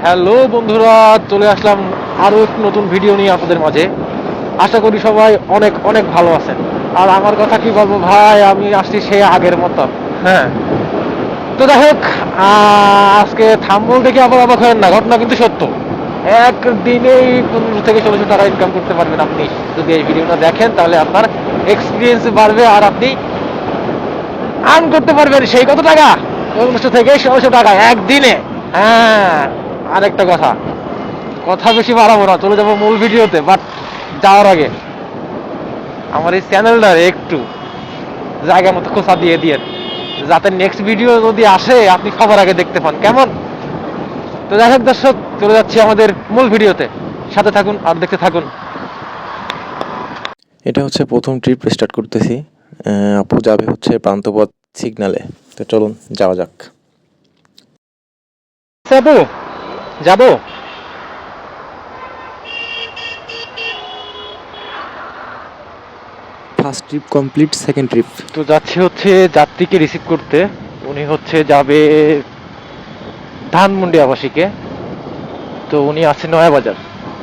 Hello বন্ধুরা, চলে আসলাম আরো একটি নতুন ভিডিও নিয়ে আপনাদের মাঝে। আশা করি সবাই অনেক অনেক ভালো আছেন। আর আমার কথা কি বলবো ভাই, আমি আসছি সেই আগের মতো। হ্যাঁ, তো যাই হোক, আজকে থাম্বনেল দেখে আবার অবাক হবেন না, ঘটনা কিন্তু সত্য। একদিনেই 15 থেকে 1600 টাকা ইনকাম করতে পারবেন আপনি। যদি এই ভিডিওটা দেখেন তাহলে আপনার এক্সপিরিয়েন্স বাড়বে আর আপনি আর্ন করতে পারবেন সেই কত টাকা, 15 থেকে 1600 টাকা একদিনে। হ্যাঁ, আরেকটা কথা, কথা বেশি বাড়াবো না, চলে যাবো মূল ভিডিওতে। বাট যাওয়ার আগে আমার এই চ্যানেলটার একটু জায়গা মতো খোঁচা দিয়ে দিয়ে, যাতে নেক্সট ভিডিও যদি আসে আপনি সবার আগে দেখতে পান, কেমন? তো যাই হোক দর্শক, চলে যাচ্ছি আমাদের মূল ভিডিওতে, সাথে থাকুন আর দেখতে থাকুন। এটা হচ্ছে প্রথম ট্রিপ স্টার্ট করতেছি। আপু যাবে হচ্ছে প্রান্তপথ সিগনালে। তো চলুন যাওয়া যাক। আপু, যাবো। First trip complete, second trip. তো যাচ্ছি হচ্ছে যাত্রীকে রিসিভ করতে। উনি হচ্ছে যাবে ধানমন্ডি আবাসিকে। তো উনি আছে নয়াবাজার।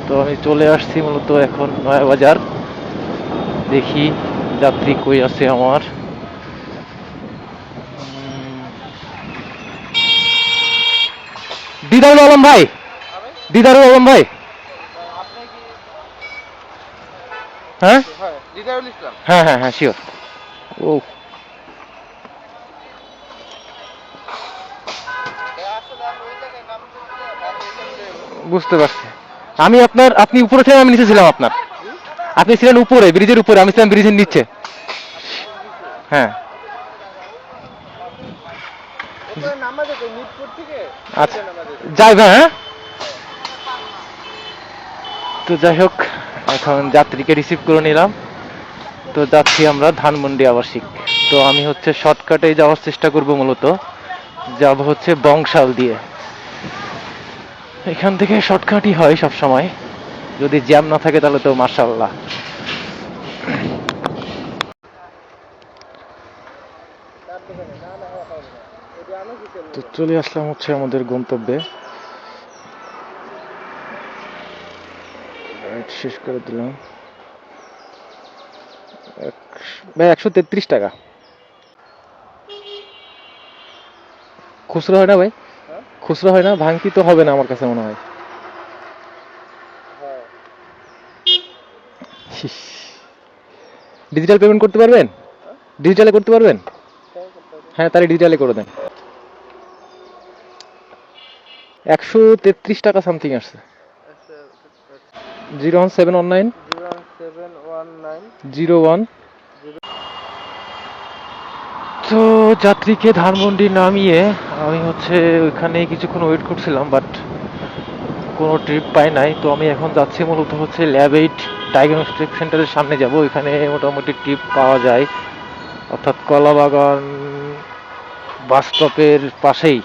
তো আমি চলে আসছি মূলত এখন নয়াবাজার। দেখি যাত্রী কই আছে আমার। দিদারুল আলম ভাই, দিদারুল আলম ভাই। হ্যাঁ হ্যাঁ হ্যাঁ হ্যাঁ, শিওর। ও, বুঝতে পারছি। আমি আপনার, আপনি উপরে ছিলেন, আমি নিচে ছিলাম আপনার। আপনি ছিলেন উপরে, ব্রিজের উপরে, আমি ছিলাম ব্রিজের নিচে। হ্যাঁ, আচ্ছা, যাই ভাই। হ্যাঁ, তো যাই হোক, এখন যাত্রীকে রিসিভ করে নিলাম। তো যাচ্ছি আমরা ধানমন্ডি আবাসিক। তো আমি হচ্ছে শর্টকাটে যাওয়ার চেষ্টা করব, মূলত যাব হচ্ছে বংশাল দিয়ে। এখান থেকে শর্টকাটই হয় সব সময়, যদি জ্যাম না থাকে তাহলে তো মাশাআল্লাহ। তো চলে আসলাম হচ্ছে আমাদের গন্তব্যে। রাইড শেষ করে দিলাম। ভাই 133 টাকা খুচরো হয় না ভাই? খুচরো হয় না, ভাঙতি তো হবে না আমার কাছে মনে হয়। ডিজিটাল পেমেন্ট করতে পারবেন? ডিজিটালে করতে পারবেন? হ্যাঁ, তাহলে ডিজিটালে করে দেন। 133 টাকা সামথিং আসছে। 01719 তো যাত্রীকে ধানমন্ডি নামিয়ে আমি হচ্ছে ওইখানে কিছুক্ষণ ওয়েট করছিলাম, বাট কোনো ট্রিপ পাই নাই। তো আমি এখন যাচ্ছি মূলত হচ্ছে ল্যাব 8 ডায়াগনস্টিক সেন্টারের সামনে যাব। ওইখানে মোটামুটি ট্রিপ পাওয়া যায়, অর্থাৎ কলাবাগান বাস স্টপের পাশেই।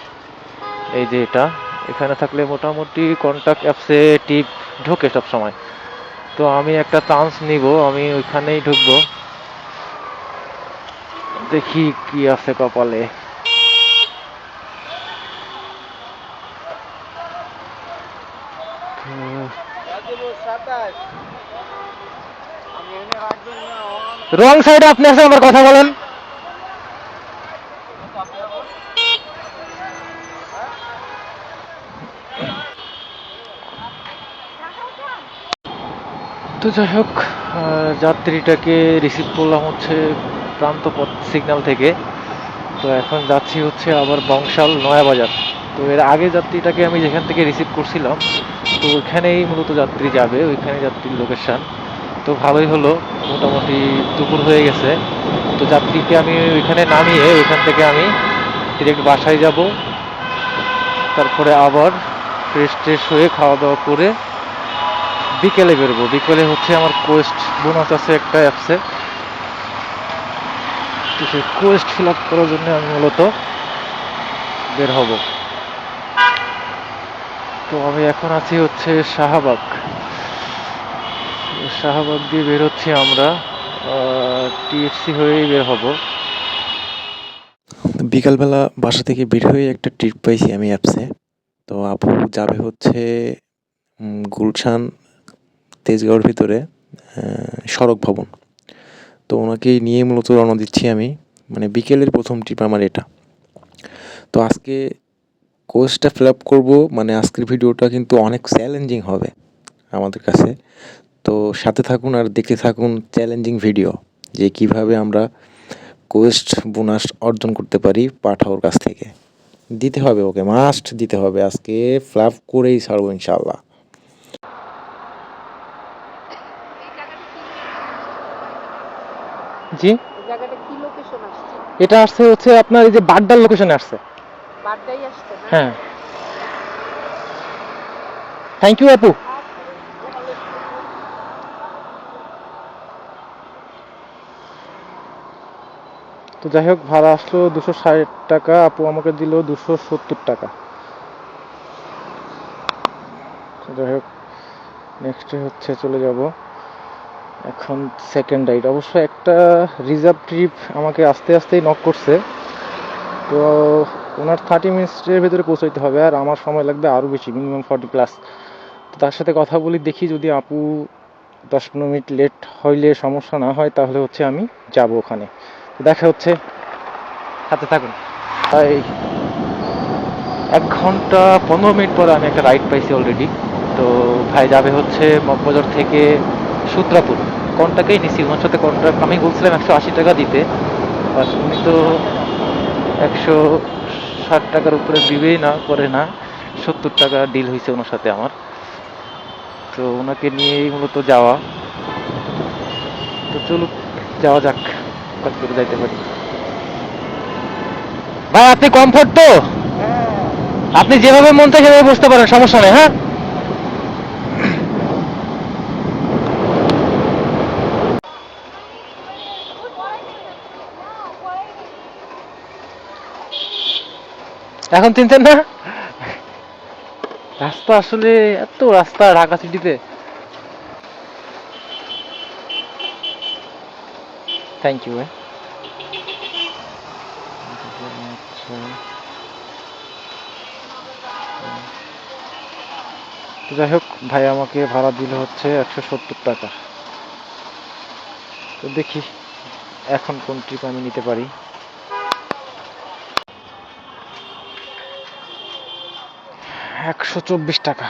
এই যে এটা, এখানে থাকলে মোটামুটি কন্টাক্ট অ্যাপসে টিপ ঢোকে সব সময়। তো আমি একটা চান্স নিব, আমি ওইখানেই ঢুকবো। দেখি কি আছে কপালে। রং সাইডে আপনি আছেন, আমার কথা বলেন। তো যাই হোক, যাত্রীটাকে রিসিভ করলাম হচ্ছে প্রান্তপথ সিগন্যাল থেকে। তো এখন যাচ্ছি হচ্ছে আবার বংশাল নয়াবাজার। তো এর আগে যাত্রীটাকে আমি যেখান থেকে রিসিভ করছিলাম, তো ওইখানেই মূলত যাত্রী যাবে, ওইখানে যাত্রীর লোকেশন। তো ভালোই হলো, মোটামুটি দুপুর হয়ে গেছে। তো যাত্রীকে আমি ওইখানে নামিয়ে ওইখান থেকে আমি ডিরেক্ট বাসায় যাব। তারপরে আবার ফ্রেশ ট্রেশ হয়ে খাওয়া দাওয়া করে বিকেলে বেরোবো। বিকেলে হচ্ছে আমার কোয়েস্ট বোনাস আছে একটা অ্যাপসে। তো সেই কোয়েস্ট ফিল আপ করার জন্য আমি মূলত বের হব। তো আমি এখন আছি হচ্ছে শাহবাগ। শাহবাগ দিয়ে বের হচ্ছি আমরা, টিএফসি হয়েই বের হব। বিকালবেলা বাসা থেকে বের হয়ে একটা ট্রিপ পাইছি আমি অ্যাপসে। তো তো আপু যাবে হচ্ছে গুলশান তেজগাঁওয়ের ভিতরে সড়ক ভবন। তো ওনাকে নিয়ে মূলত রওনা দিচ্ছি আমি, মানে বিকেলের প্রথম ট্রিপ আমার এটা। তো আজকে কোর্সটা ফিল আপ করবো, মানে আজকের ভিডিওটা কিন্তু অনেক চ্যালেঞ্জিং হবে আমাদের কাছে। তো সাথে থাকুন আর দেখতে থাকুন চ্যালেঞ্জিং ভিডিও, যে কিভাবে আমরা কোয়েস্ট বোনাস অর্জন করতে পারি পাঠাওর কাছ থেকে। দিতে হবে, ওকে মাস্ট দিতে হবে, আজকে ফ্লাপ করেই ছাড়বো ইনশাল্লাহ। জি, এই জায়গাটা কি লোকেশন আসছে? এটা আসছে হচ্ছে আপনার এই যে বাড্ডার লোকেশনে আসছে। বাড্ডাই আসছে না? হ্যাঁ, থ্যাংক ইউ আপু। তো যাই হোক, ভাড়া আসলো 260 টাকা, আপু আমাকে দিল 270 টাকা। তো যাই হোক, নেক্সটে হচ্ছে চলে যাব এখন সেকেন্ড রাইড। অবশ্য একটা রিজার্ভ ট্রিপ আমাকে আস্তে আস্তেই নক করছে, তো ওনার 30 মিনিটের ভেতরে পৌঁছাইতে হবে, আর আমার সময় লাগবে আরও বেশি, মিনিমাম 40+। তো তার সাথে কথা বলি, দেখি যদি আপু 10-15 মিনিট লেট হইলে সমস্যা না হয়, তাহলে হচ্ছে আমি যাব ওখানে। তো দেখা হচ্ছে, সাথে থাকুন। তাই 1 ঘন্টা 15 মিনিট পরে আমি একটা রাইড পাইছি অলরেডি। তো ভাই যাবে হচ্ছে মগবাজার থেকে সূত্রাপুর। কন্টাকেই নিছি, ওনার সাথে কন্ট্রাক্ট আমি বলছিলাম 180 টাকা দিতে, বাট উনি তো 160 টাকার উপরে দিবেই না, করে না। 70 টাকা ডিল হয়েছে ওনার সাথে আমার। তো ওনাকে নিয়েই মূলত যাওয়া। তো চলুক, যাওয়া যাক, কাজ করে যাইতে পারি। ভাই আপনি কমফোর্ট তো, আপনি যেভাবে মন চায় সেভাবে বসতে পারেন, সমস্যা নেই। হ্যাঁ, এখন চিনছেন না? রাস্তা আসলে এত রাস্তা ঢাকা সিটিতে। থ্যাংক ইউ ভাই। আচ্ছা, তো যাই হোক, ভাই আমাকে ভাড়া দিল হচ্ছে 170 টাকা। তো দেখি এখন কোন ট্রিপ আমি নিতে পারি। 124 টাকা।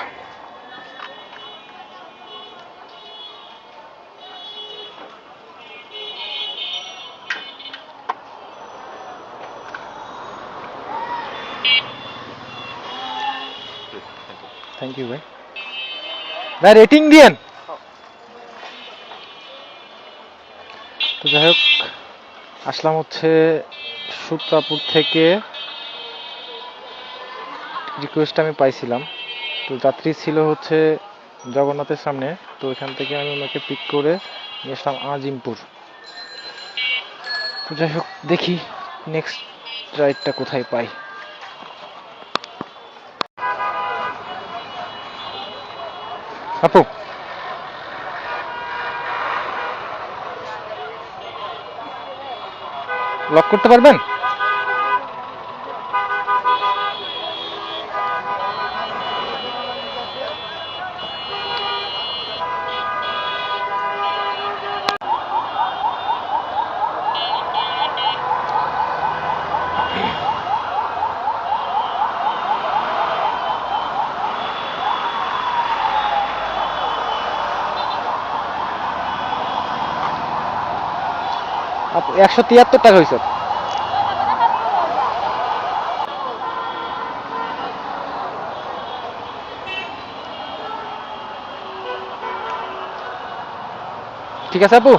থ্যাংক ইউ ভাই। ভাই রেটিং দিয়েন। তো যাই হোক, আসলাম হচ্ছে সূত্রাপুর থেকে। রিকোয়েস্ট আমি পাইছিলাম, তো যাত্রী ছিল হচ্ছে জগন্নাথের সামনে। তো এখান থেকে আমি ওনাকে পিক করে নিয়ে আসলাম আজিমপুর। তো যাই হোক, দেখি নেক্সট রাইডটা কোথায় পাই। আপু, লক করতে পারবেন? আপু 173 টাকা হয়েছে। ঠিক আছে আপু,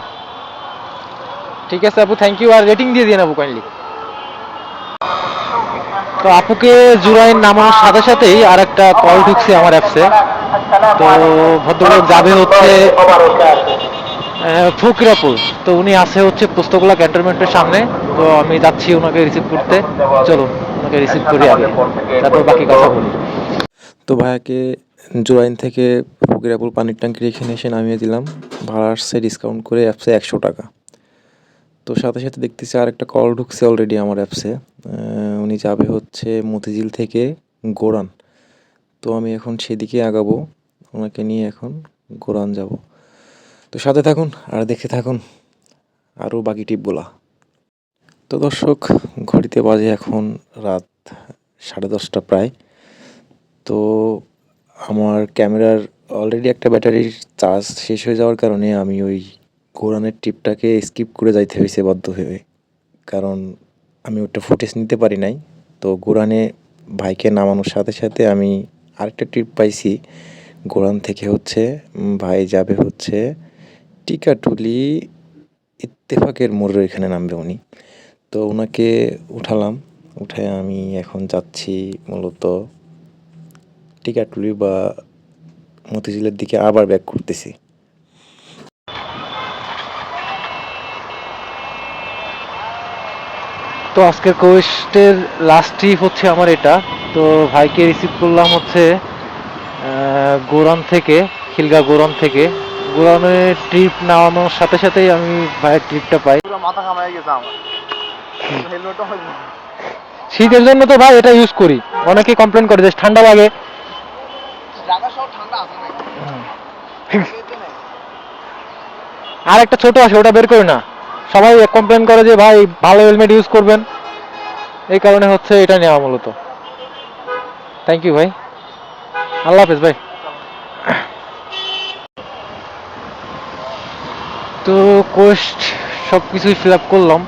ঠিক আছে আপু, থ্যাংক ইউ। আর রেটিং দিয়ে দিন আপু কাইন্ডলি। তো আপুকে জুরাইন নামানোর সাথে সাথেই আর একটা কল ঢুকছে আমার অ্যাপসে। তো ভদ্রলোক যাবে হচ্ছে ফকিরাপুর। তো উনি আছে হচ্ছে পোস্তগোলা ক্যান্টনমেন্টের সামনে। তো আমি যাচ্ছি ওনাকে রিসিভ করতে। চলুন ওনাকে রিসিভ করি আগে, তারপর বাকি কথা বলি। তো ভাইয়াকে জুরাইন থেকে ফকিরাপুর পানির ট্যাঙ্কির এখানে এসে নামিয়ে দিলাম। ভাড়া আসছে ডিসকাউন্ট করে অ্যাপসে 100 টাকা। তো সাথে সাথে দেখতেছি আরেকটা কল ঢুকছে অলরেডি আমার অ্যাপসে। উনি যাবে হচ্ছে মতিঝিল থেকে গোরান। তো আমি এখন সেদিকে আগাবো, ওনাকে নিয়ে এখন গোরান যাব। তো সাথে থাকুন আর দেখতে থাকুন আরও বাকি টিপগুলা। তো দর্শক, ঘড়িতে বাজে এখন রাত 10:30 প্রায়। তো আমার ক্যামেরার অলরেডি একটা ব্যাটারির চার্জ শেষ হয়ে যাওয়ার কারণে আমি ওই গোরানের ট্রিপটাকে স্কিপ করে যাইতে হয়েছে বাধ্য হয়ে, কারণ আমি ওটা ফুটেজ নিতে পারি নাই। তো গোরানে ভাইকে নামানোর সাথে সাথে আমি আরেকটা ট্রিপ পাইছি। গোরান থেকে হচ্ছে ভাই যাবে হচ্ছে টিকাটুলি ইত্তেফাকের মোড়ের এখানে নামবে উনি। তো ওনাকে উঠালাম, উঠে আমি এখন যাচ্ছি মূলত টিকাটুলি বা মতিঝিলের দিকে আবার ব্যাক করতেছি। তো আজকের কোয়েস্টের লাস্ট ট্রিপ হচ্ছে আমার এটা। তো ভাইকে রিসিভ করলাম হচ্ছে গোরান থেকে, খিলগা গোরান থেকে। গোরানের ট্রিপ নামানোর সাথে সাথেই আমি ভাইয়ের ট্রিপটা পাই। পুরো মাথা ঘামায় গেছে আমার, হেলমেটও হবে না। শীতের জন্য তো ভাই এটা ইউজ করি, অনেকে কমপ্লেন করে যে ঠান্ডা লাগে। ঢাকা শহর ঠান্ডা আছে নাকি? এতে নাই। আর একটা ছোট আছে, ওটা বের করি না। সবাই কমপ্লেন করে যে ভাই ভালো হেলমেট ইউজ করবেন, এই কারণে হচ্ছে এটা নেওয়া মূলত। থ্যাংক ইউ ভাই, আল্লাহ হাফেজ ভাই। তো কোয়েস্ট সব কিছুই ফিল আপ করলাম।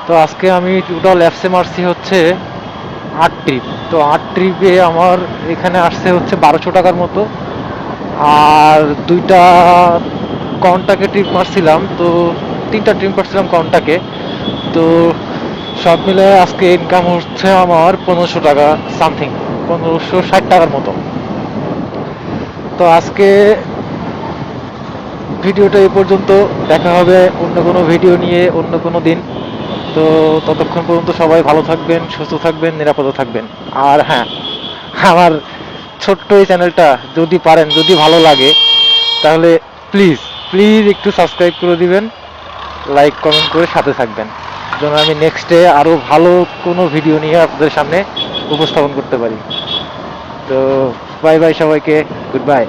তো আজকে আমি টোটাল অ্যাপসে মারছি হচ্ছে 8 ট্রিপ। তো 8 ট্রিপে আমার এখানে আসছে হচ্ছে 1200 টাকার মতো। আর 2টা কন্টাকে ট্রিপ মারছিলাম, তো 3টা ট্রিপ মারছিলাম কন্টাকে। তো সব মিলে আজকে ইনকাম হচ্ছে আমার 1500 টাকা সামথিং, 1560 টাকার মতো। তো আজকে ভিডিওটা এই পর্যন্ত, দেখা হবে অন্য কোনো ভিডিও নিয়ে অন্য কোনো দিন। তো ততক্ষণ পর্যন্ত সবাই ভালো থাকবেন, সুস্থ থাকবেন, নিরাপদে থাকবেন। আর হ্যাঁ, আমার ছোট্ট এই চ্যানেলটা যদি পারেন, যদি ভালো লাগে, তাহলে প্লিজ প্লিজ একটু সাবস্ক্রাইব করে দিবেন, লাইক কমেন্ট করে সাথে থাকবেন, যেন আমি নেক্সটে আরও ভালো কোনো ভিডিও নিয়ে আপনাদের সামনে উপস্থাপন করতে পারি। তো বাই বাই সবাইকে, গুড বাই।